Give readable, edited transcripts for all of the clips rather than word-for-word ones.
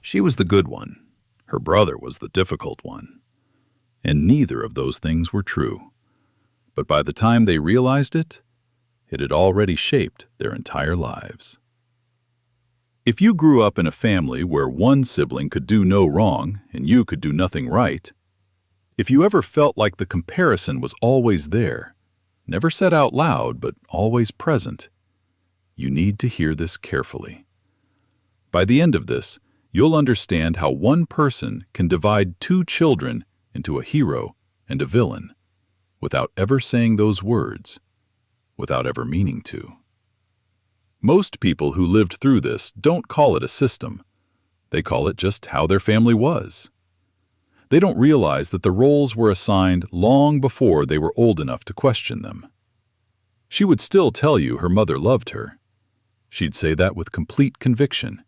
She was the good one. Her brother was the difficult one. And neither of those things were true. But by the time they realized it, it had already shaped their entire lives. If you grew up in a family where one sibling could do no wrong and you could do nothing right, if you ever felt like the comparison was always there, never said out loud but always present, you need to hear this carefully. By the end of this, you'll understand how one person can divide two children into a hero and a villain without ever saying those words, without ever meaning to. Most people who lived through this don't call it a system. They call it just how their family was. They don't realize that the roles were assigned long before they were old enough to question them. She would still tell you her mother loved her. She'd say that with complete conviction.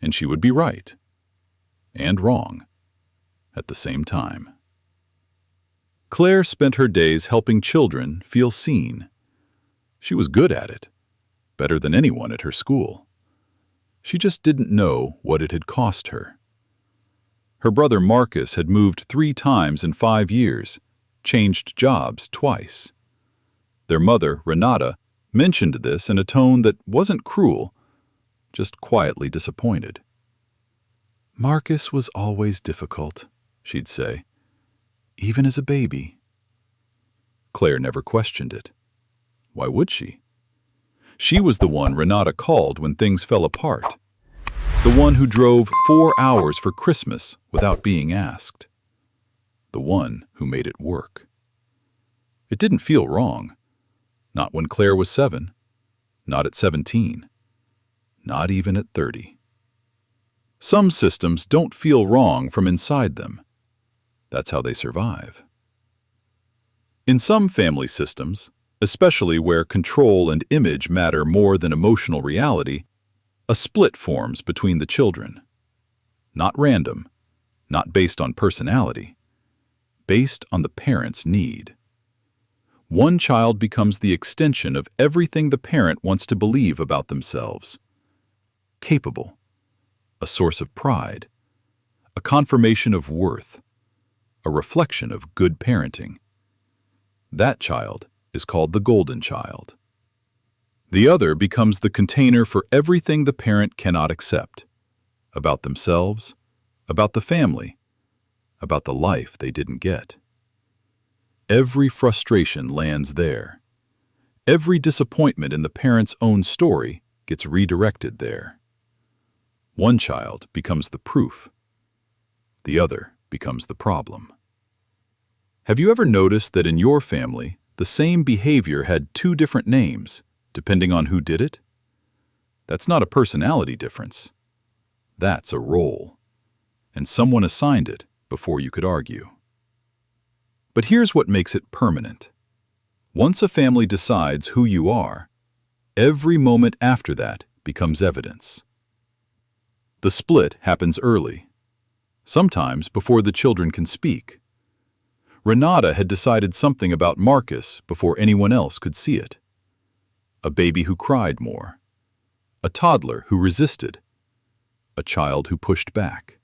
And she would be right and wrong at the same time. Claire spent her days helping children feel seen. She was good at it, better than anyone at her school. She just didn't know what it had cost her. Her brother Marcus had moved 3 times in 5 years, changed jobs twice. Their mother, Renata, mentioned this in a tone that wasn't cruel, just quietly disappointed. "Marcus was always difficult," she'd say, "even as a baby." Claire never questioned it. Why would she? She was the one Renata called when things fell apart. The one who drove 4 hours for Christmas without being asked. The one who made it work. It didn't feel wrong. Not when Claire was 7. Not at 17. Not even at 30. Some systems don't feel wrong from inside them. That's how they survive. In some family systems, especially where control and image matter more than emotional reality, a split forms between the children. Not random, not based on personality, based on the parent's need. One child becomes the extension of everything the parent wants to believe about themselves. Capable, a source of pride, a confirmation of worth, a reflection of good parenting. That child is called the golden child. The other becomes the container for everything the parent cannot accept, about themselves, about the family, about the life they didn't get. Every frustration lands there. Every disappointment in the parent's own story gets redirected there. One child becomes the proof. The other becomes the problem. Have you ever noticed that in your family, the same behavior had 2 different names, depending on who did it? That's not a personality difference. That's a role. And someone assigned it before you could argue. But here's what makes it permanent. Once a family decides who you are, every moment after that becomes evidence. The split happens early, sometimes before the children can speak. Renata had decided something about Marcus before anyone else could see it. A baby who cried more, a toddler who resisted, a child who pushed back.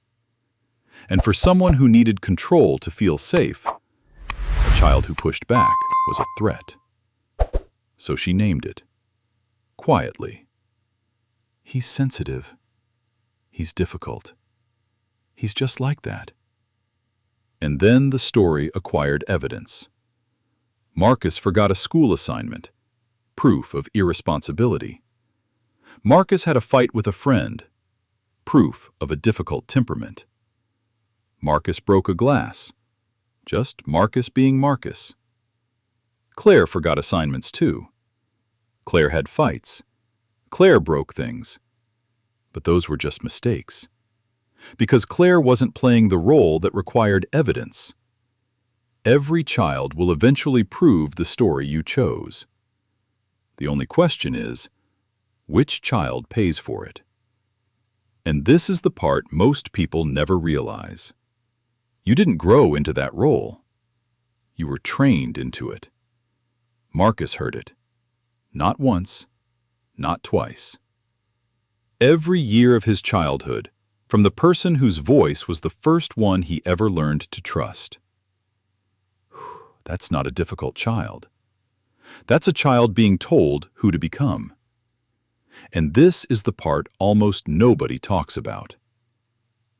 And for someone who needed control to feel safe, a child who pushed back was a threat. So she named it, quietly. He's sensitive. He's difficult. He's just like that. And then the story acquired evidence. Marcus forgot a school assignment, proof of irresponsibility. Marcus had a fight with a friend, proof of a difficult temperament. Marcus broke a glass, just Marcus being Marcus. Claire forgot assignments too. Claire had fights. Claire broke things. But those were just mistakes. Because Claire wasn't playing the role that required evidence. Every child will eventually prove the story you chose. The only question is, which child pays for it? And this is the part most people never realize. You didn't grow into that role. You were trained into it. Marcus heard it. Not once, not twice. Every year of his childhood, from the person whose voice was the first one he ever learned to trust. That's not a difficult child. That's a child being told who to become. And this is the part almost nobody talks about.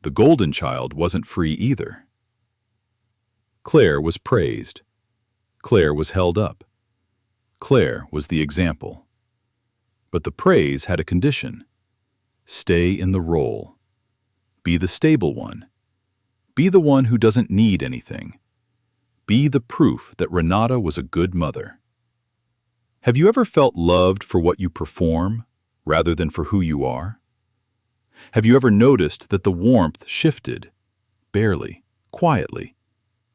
The golden child wasn't free either. Claire was praised. Claire was held up. Claire was the example. But the praise had a condition. Stay in the role. Be the stable one. Be the one who doesn't need anything. Be the proof that Renata was a good mother. Have you ever felt loved for what you perform rather than for who you are? Have you ever noticed that the warmth shifted, barely, quietly,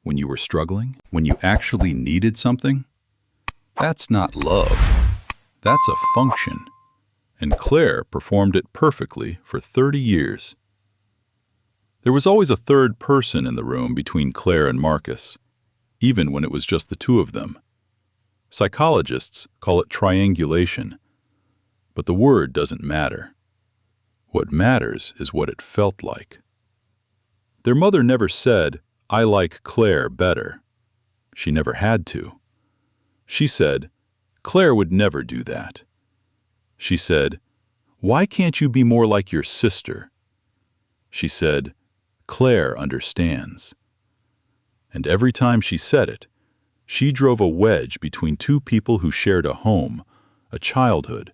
when you were struggling, when you actually needed something? That's not love. That's a function. And Claire performed it perfectly for 30 years. There was always a third person in the room between Claire and Marcus, even when it was just the two of them. Psychologists call it triangulation, but the word doesn't matter. What matters is what it felt like. Their mother never said, "I like Claire better." She never had to. She said, "Claire would never do that." She said, "Why can't you be more like your sister?" She said, "Claire understands." And every time she said it, she drove a wedge between two people who shared a home, a childhood,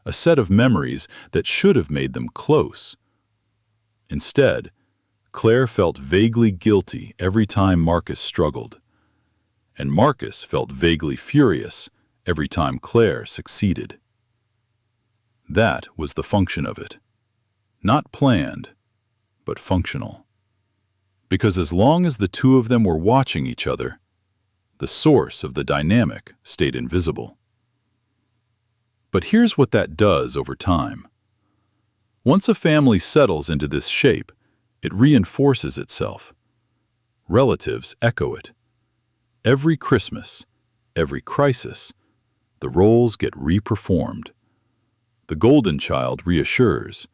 a set of memories that should have made them close. Instead, Claire felt vaguely guilty every time Marcus struggled, and Marcus felt vaguely furious every time Claire succeeded. That was the function of it. Not planned, but functional. Because as long as the two of them were watching each other, the source of the dynamic stayed invisible. But here's what that does over time. Once a family settles into this shape, it reinforces itself. Relatives echo it. Every Christmas, every crisis, the roles get reperformed. The golden child reassures.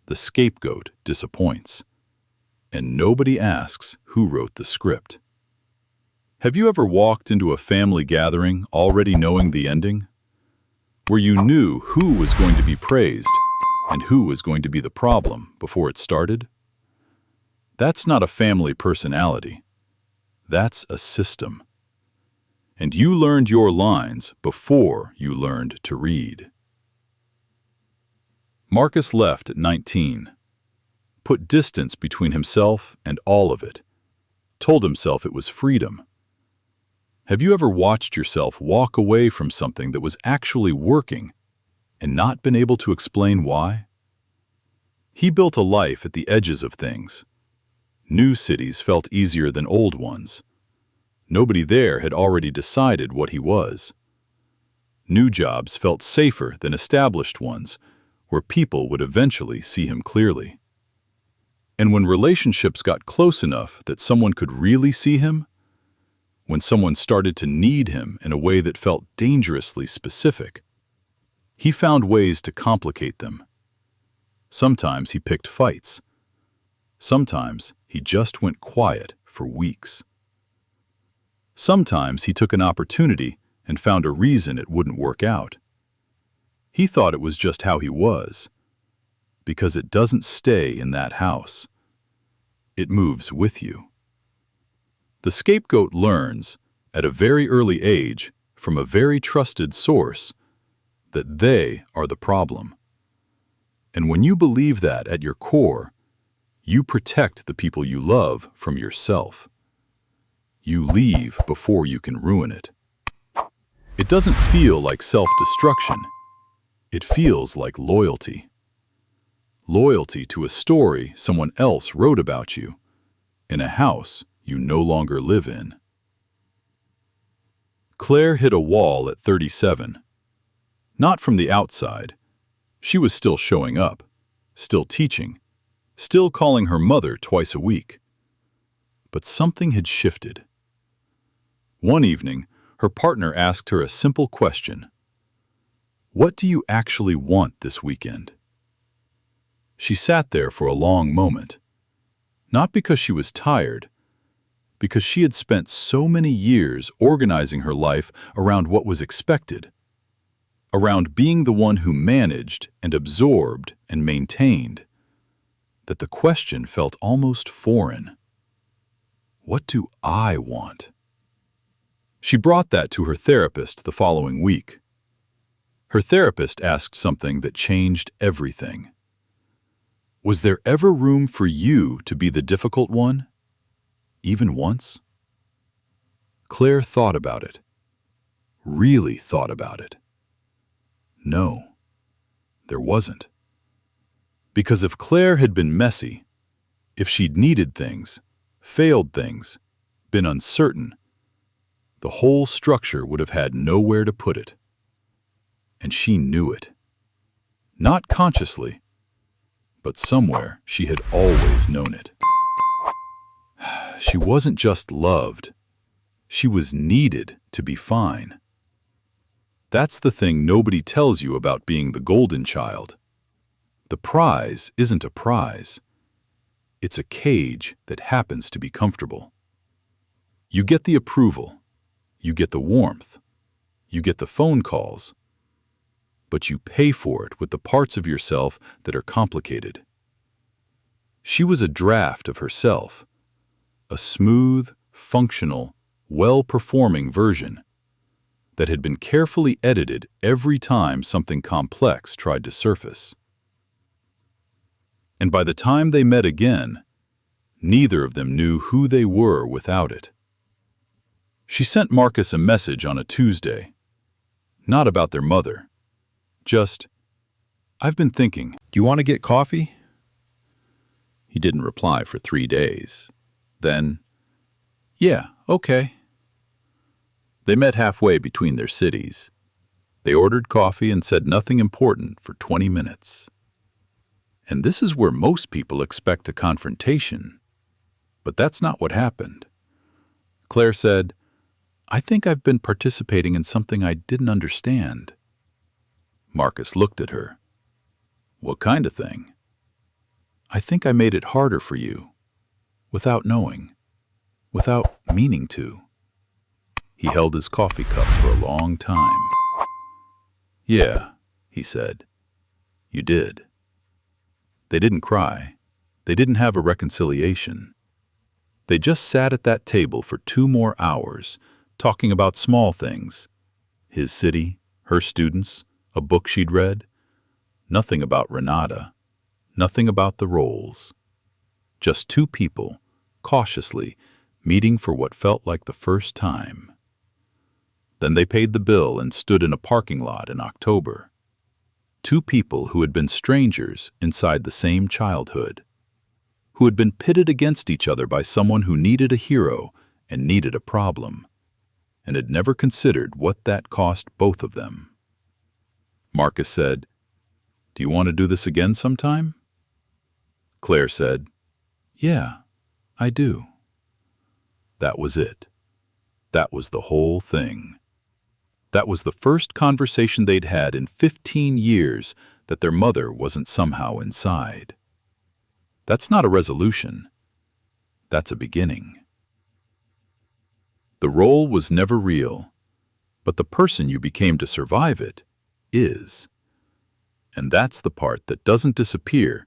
The scapegoat disappoints. And nobody asks who wrote the script. Have you ever walked into a family gathering already knowing the ending? Where you knew who was going to be praised and who was going to be the problem before it started? That's not a family personality. That's a system. And you learned your lines before you learned to read. Marcus left at 19. Put distance between himself and all of it. Told himself it was freedom. Have you ever watched yourself walk away from something that was actually working and not been able to explain why? He built a life at the edges of things. New cities felt easier than old ones. Nobody there had already decided what he was. New jobs felt safer than established ones, where people would eventually see him clearly. And when relationships got close enough that someone could really see him, when someone started to need him in a way that felt dangerously specific, he found ways to complicate them. Sometimes he picked fights. Sometimes he just went quiet for weeks. Sometimes he took an opportunity and found a reason it wouldn't work out. He thought it was just how he was, because it doesn't stay in that house. It moves with you. The scapegoat learns, at a very early age, from a very trusted source, that they are the problem. And when you believe that at your core, you protect the people you love from yourself. You leave before you can ruin it. It doesn't feel like self-destruction. It feels like loyalty. Loyalty to a story someone else wrote about you, in a house you no longer live in. Claire hit a wall at 37. Not from the outside. She was still showing up, still teaching, still calling her mother twice a week. But something had shifted. One evening, her partner asked her a simple question. "What do you actually want this weekend?" She sat there for a long moment, not because she was tired, because she had spent so many years organizing her life around what was expected, around being the one who managed and absorbed and maintained, that the question felt almost foreign. What do I want? She brought that to her therapist the following week. Her therapist asked something that changed everything. Was there ever room for you to be the difficult one? Even once? Claire thought about it. Really thought about it. No, there wasn't. Because if Claire had been messy, if she'd needed things, failed things, been uncertain, the whole structure would have had nowhere to put it. And she knew it. Not consciously, but somewhere she had always known it. She wasn't just loved. She was needed to be fine. That's the thing nobody tells you about being the golden child. The prize isn't a prize. It's a cage that happens to be comfortable. You get the approval. You get the warmth. You get the phone calls. But you pay for it with the parts of yourself that are complicated. She was a draft of herself, a smooth, functional, well-performing version that had been carefully edited every time something complex tried to surface. And by the time they met again, neither of them knew who they were without it. She sent Marcus a message on a Tuesday, not about their mother, just, "I've been thinking, do you want to get coffee?" He didn't reply for 3 days. Then, "Yeah, okay." They met halfway between their cities. They ordered coffee and said nothing important for 20 minutes. And this is where most people expect a confrontation. But that's not what happened. Claire said, "I think I've been participating in something I didn't understand." Marcus looked at her. "What kind of thing?" "I think I made it harder for you, without knowing, without meaning to." He held his coffee cup for a long time. "Yeah," he said, "you did." They didn't cry. They didn't have a reconciliation. They just sat at that table for 2 more hours, talking about small things. His city, her students, a book she'd read. Nothing about Renata. Nothing about the roles. Just 2 people, cautiously, meeting for what felt like the first time. Then they paid the bill and stood in a parking lot in October. 2 people who had been strangers inside the same childhood, who had been pitted against each other by someone who needed a hero and needed a problem, and had never considered what that cost both of them. Marcus said, "Do you want to do this again sometime?" Claire said, "Yeah, I do." That was it. That was the whole thing. That was the first conversation they'd had in 15 years that their mother wasn't somehow inside. That's not a resolution. That's a beginning. The role was never real, but the person you became to survive it is. And that's the part that doesn't disappear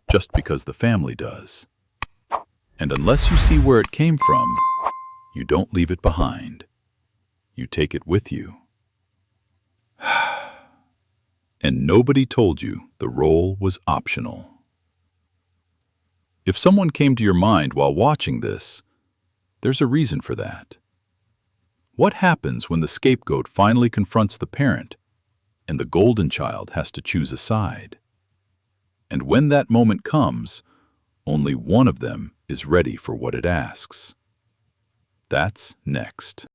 just because the family does. And unless you see where it came from, you don't leave it behind. You take it with you. And nobody told you the role was optional. If someone came to your mind while watching this, there's a reason for that. What happens when the scapegoat finally confronts the parent and the golden child has to choose a side? And when that moment comes, only one of them is ready for what it asks. That's next.